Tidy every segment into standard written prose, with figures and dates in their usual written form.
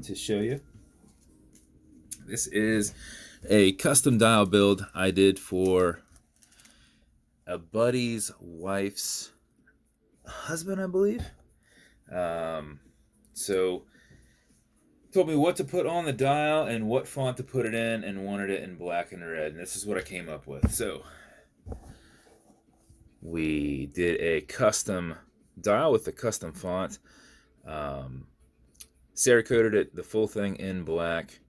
to show you. This is a custom dial build I did for a buddy's wife's husband, I believe. So told me what to put on the dial and what font to put it in, and wanted it in black and red. And this is what I came up with. So we did a custom dial with the custom font. Cerakoted it, the full thing, in black.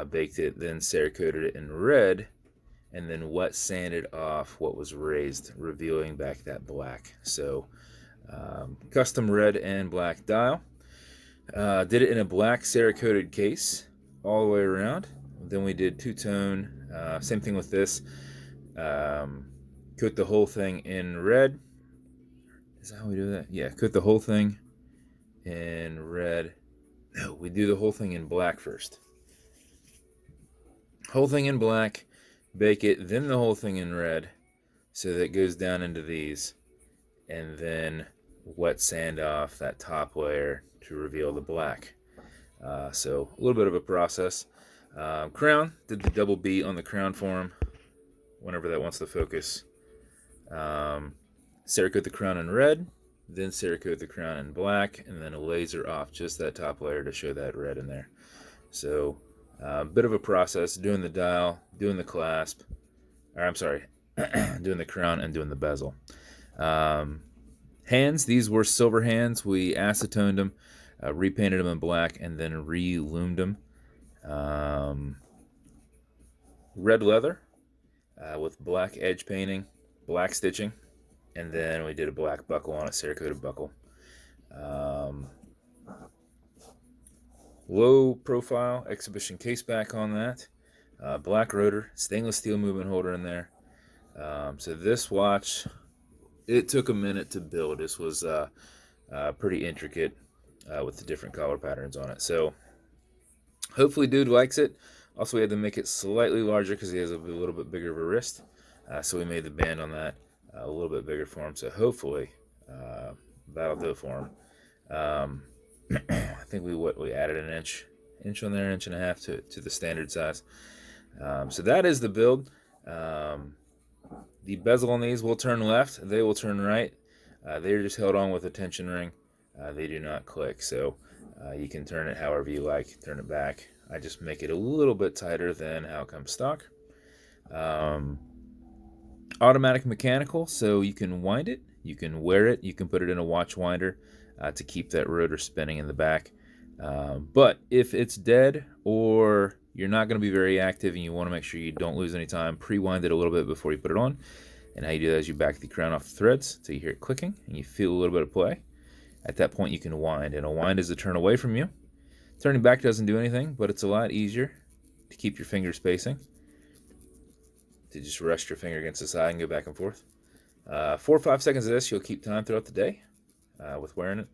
Baked it, then cerakoted it in red, and then wet sanded off what was raised, revealing back that black. So custom red and black dial. Did it in a black cerakoted case all the way around. Then we did two-tone, same thing with this. Coat the whole thing in red. Is that how we do that? Yeah, coat the whole thing in red. No, we do the whole thing in black first. Whole thing in black, bake it, then the whole thing in red, so that it goes down into these, and then wet sand off that top layer to reveal the black. So a little bit of a process. Crown, did the double B on the crown form, whenever that wants to focus. Cerakote the crown in red, then cerakote the crown in black, and then a laser off just that top layer to show that red in there. So bit of a process, doing the dial, doing the clasp, or I'm sorry, doing the crown and doing the bezel. Hands, these were silver hands. We acetoned them, repainted them in black, and then re-loomed them. Red leather with black edge painting, black stitching, and then we did a black buckle on it, cerakoted buckle. Low profile exhibition caseback on that. Black rotor, stainless steel movement holder in there. So this watch, it took a minute to build. This was pretty intricate with the different collar patterns on it. So hopefully dude likes it. Also, we had to make it slightly larger because he has a little bit bigger of a wrist. So we made the band on that a little bit bigger for him. So hopefully that'll do it for him. I think we added an inch on there, inch and a half to the standard size. So that is the build. The bezel on these will turn left. They will turn right. They're just held on with a tension ring. They do not click. So you can turn it however you like. Turn it back. I just make it a little bit tighter than how it comes stock. Automatic mechanical, so you can wind it, you can wear it, you can put it in a watch winder to keep that rotor spinning in the back. But if it's dead or you're not going to be very active and you want to make sure you don't lose any time, pre-wind it a little bit before you put it on. And how you do that is you back the crown off the threads until you hear it clicking and you feel a little bit of play. At that point you can wind, and a wind is a turn away from you. Turning back doesn't do anything, but it's a lot easier to keep your finger spacing. To just rest your finger against the side and go back and forth. 4 or 5 seconds of this, you'll keep time throughout the day with wearing it.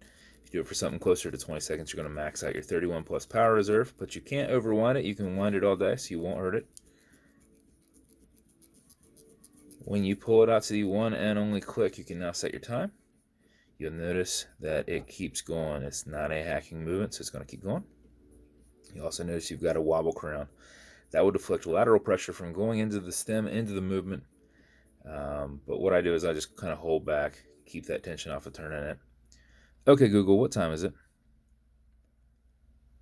If you do it for something closer to 20 seconds, you're going to max out your 31 plus power reserve, but you can't overwind it. You can wind it all day, so you won't hurt it. When you pull it out to the one and only click, you can now set your time. You'll notice that it keeps going. It's not a hacking movement, so it's going to keep going. You also notice you've got a wobble crown. That will deflect lateral pressure from going into the stem, into the movement. But what I do is I just kind of hold back, keep that tension off of turning it. Okay, Google, what time is it?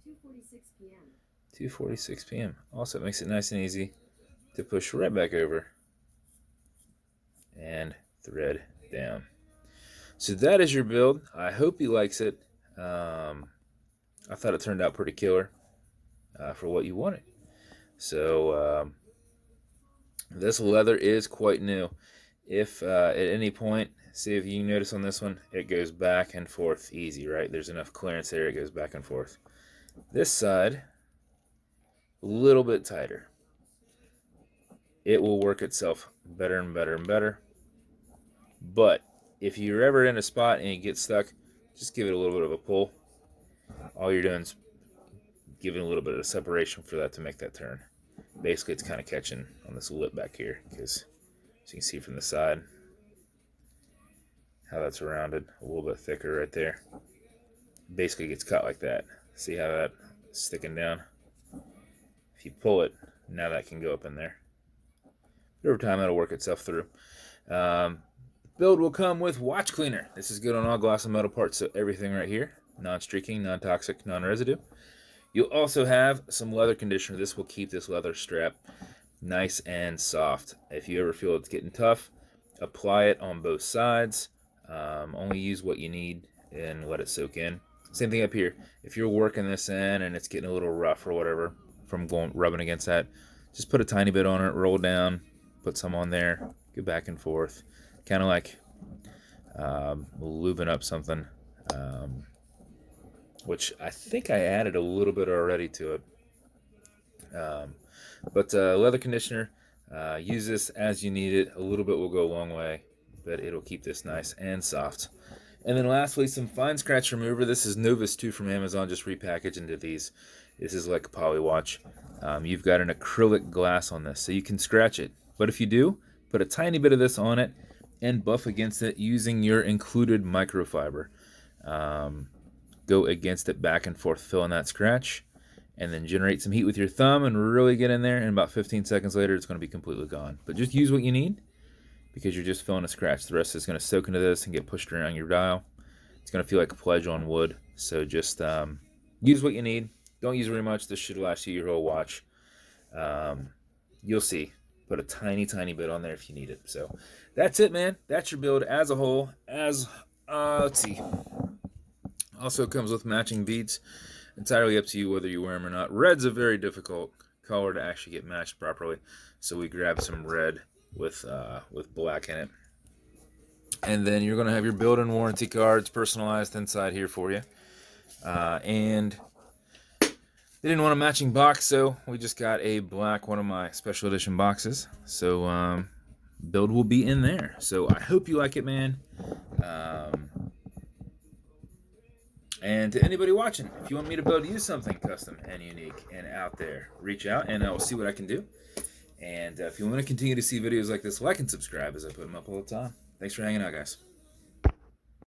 2:46 p.m. 2:46 p.m. Also, it makes it nice and easy to push right back over and thread down. So that is your build. I hope he likes it. I thought it turned out pretty killer for what you wanted. So this leather is quite new. If at any point, see if you notice on this one, it goes back and forth easy, right? There's enough clearance there, it goes back and forth. This side, a little bit tighter. It will work itself better and better and better. But if you're ever in a spot and you get stuck, just give it a little bit of a pull. All you're doing is giving a little bit of separation for that to make that turn. Basically, it's kind of catching on this lip back here, because as you can see from the side, how that's rounded, a little bit thicker right there. Basically gets cut like that. See how that sticking down. If you pull it, now that can go up in there. But over time, it'll work itself through. Build will come with watch cleaner. This is good on all glass and metal parts, so everything right here, non-streaking, non-toxic, non-residue. You'll also have some leather conditioner. This will keep this leather strap nice and soft. If you ever feel it's getting tough, apply it on both sides. Only use what you need and let it soak in. Same thing up here. If you're working this in and it's getting a little rough or whatever from rubbing against that, just put a tiny bit on it, roll down, put some on there, go back and forth. Kind of like lubing up something, which I think I added a little bit already to it. But leather conditioner, use this as you need it. A little bit will go a long way, but it'll keep this nice and soft. And then lastly, some fine scratch remover. This is Novus 2 from Amazon, just repackaged into these. This is like a poly watch. You've got an acrylic glass on this, so you can scratch it. But if you do, put a tiny bit of this on it and buff against it using your included microfiber. Go against it back and forth, fill in that scratch, and then generate some heat with your thumb and really get in there, and about 15 seconds later it's going to be completely gone. But just use what you need because you're just filling a scratch. The rest is going to soak into this and get pushed around your dial. It's going to feel like a pledge on wood, so just use what you need. Don't use very much. This should last you your whole watch. You'll see. Put a tiny bit on there if you need it. So that's it, man. That's your build as a whole. Let's see. Also comes with matching beads. Entirely up to you whether you wear them or not. Red's a very difficult color to actually get matched properly, so we grabbed some red with black in it. And then you're going to have your build and warranty cards personalized inside here for you. And they didn't want a matching box, so we just got a black, one of my special edition boxes. So build will be in there. So I hope you like it, man. And to anybody watching, if you want me to build you something custom and unique and out there, reach out and I'll see what I can do. And if you want to continue to see videos like this, like and subscribe as I put them up all the time. Thanks for hanging out, guys.